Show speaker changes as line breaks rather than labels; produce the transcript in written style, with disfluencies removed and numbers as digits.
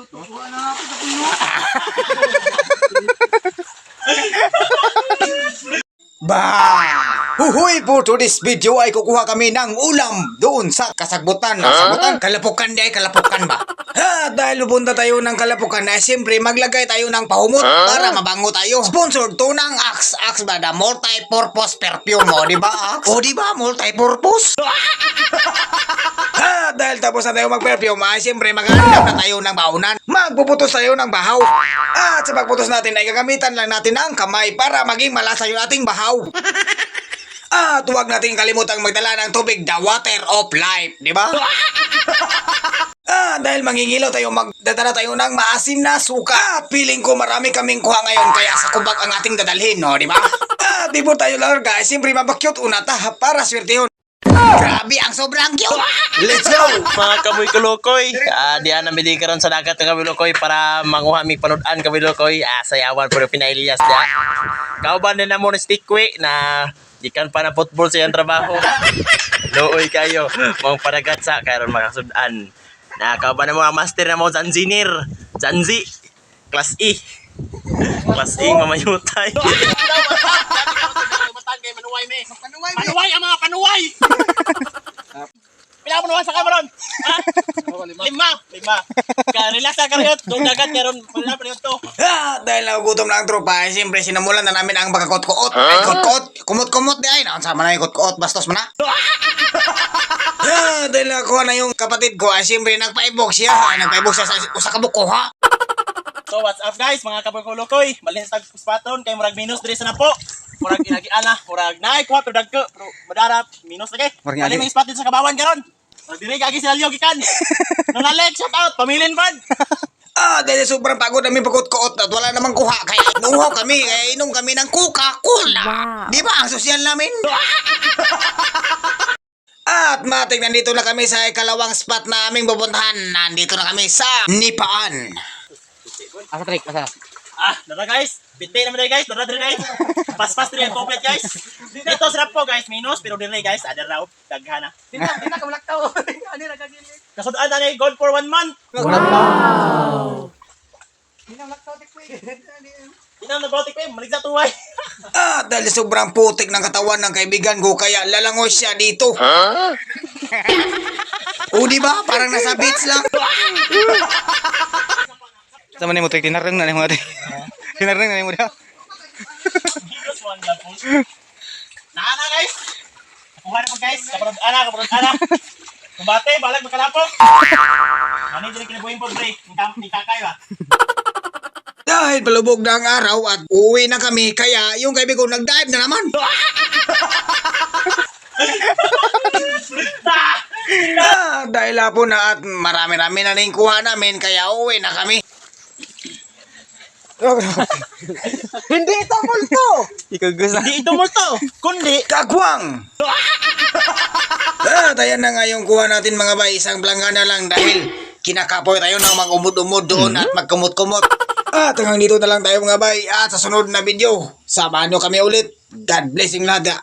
Tutuwa na ako sa puno.
Huhuy, for today's video ay kukuha kami ng ulam doon sa Kasagbutan. Kasagbutan? Kalapukan di ay Kalapukan ba? Dahil pupunta tayo ng Kalapukan ay siyempre maglagay tayo ng pahumot para mabango tayo. Sponsored to ng Axe. Axe ba? The multi-purpose perfume mo, di ba Axe? O di ba? Multi-purpose? Dahil tapos na tayo mag-perfume ay siyempre maghanap na tayo ng baunan. Magpuputos tayo ng bahaw. At sa pagputos natin ay gagamitan lang natin ang kamay para maging malasa yung ating bahaw. At huwag natin kalimutang magdala ng tubig, the water of life, di ba? Dahil mangingilaw tayo, magdadala tayo ng maasim na suka. At feeling ko marami kaming kuha ngayon, kaya sa kubag ang ating dadalhin, no, di ba? Di po tayo lang, guys. Siyempre mabakyot una ta para swertehon. Grabe, ang sobrang cute! Let's go!
Mga kaboy kulukoy, diyan ang bili karon sa dagat ng kaboy kulukoy para manguha mi panudan kaboy kulukoy. Sayawan po ng Pinailias dia. Kauban din na mo na stikwe na ikan pa na football sa iyang trabaho. Looy kayo, mga panagatsa karon mga sudan. Na kauban na mga master na mo Zanzinir, Zanzi, Class E. Class E mamayutay.
Panuway ang mga panuway! Pila panuway sa kameron? Ha? Lima. Relax na karyot. Doon dagat karon. Wala pa to.
Dahil nagugutom na ang tropa, siyempre sinamulan na namin ang pagkakot-kuot. Ay, kot-kot. Kumot-kumot di ay. Sama na yung kot-kot. Bastos mo na. Dahil nakuha na yung kapatid ko, ay siyempre nagpaibog siya. Nagpaibog siya sa kabuko, ha?
So what's up guys, mga kabukulukoy. Malin sa tagpuspaton kay murag minus diri sa napo. Murag inagiana, murag naay kuha pero dagko, pero madarap minus lagi. Malin may spot din sa kabawan karon. Diri gagi sila liog ikan. Nung naleg shout out, pamilin bad.
Dahil sobrang pagod namin pagkot-kuot at wala namang kuha. Kaya inuhaw kami, kaya inom kami ng Coca-Cola. Wow. Di ba ang sosyal namin? At matik, nandito na kami sa ikalawang spot na aming pupuntahan. Nandito na kami sa Nipaan.
Asa trick, asa?
Dara guys. Bitay naman guys, dara guys. Pas-pas diri ang complete guys. Dito sarap po guys, minus pero diri guys, ada raw daghana.
Dina ka malaktaw. Ani ra gagili.
Kasudaan na ni gold for 1 month.
Wow. Dina malaktaw tikwe.
Ina na botik ko, maligsa tuway.
Dahil sobrang putik ng katawan ng kaibigan ko, kaya lalangos siya dito. O di ba? Parang nasa beach lang. Sama ni mo trik, tinarang na ni mo. Tinarang na ni mo dia.
Nana guys. Kuha na po guys, kaparod ana. Kumbate, balag makalapok. Ani diri kinabuhin po pre, ni kakay ba.
Dahil palubog na ang araw at uwi na kami, kaya yung kaibigan ko nag-dive na naman. Dahil hapon na at marami-rami na rin kuha namin, kaya uwi na kami.
Hindi ito multo.
Hindi ito multo, kundi
Kagwang! Ayan na nga yung kuha natin mga bay, isang blangga na lang dahil kinakapoy tayo ng mag-umod-umod doon at magkumot-kumot. At hanggang dito na lang tayo mga bay, at sa sunod na video, samahan nyo kami ulit. God bless yung lahat.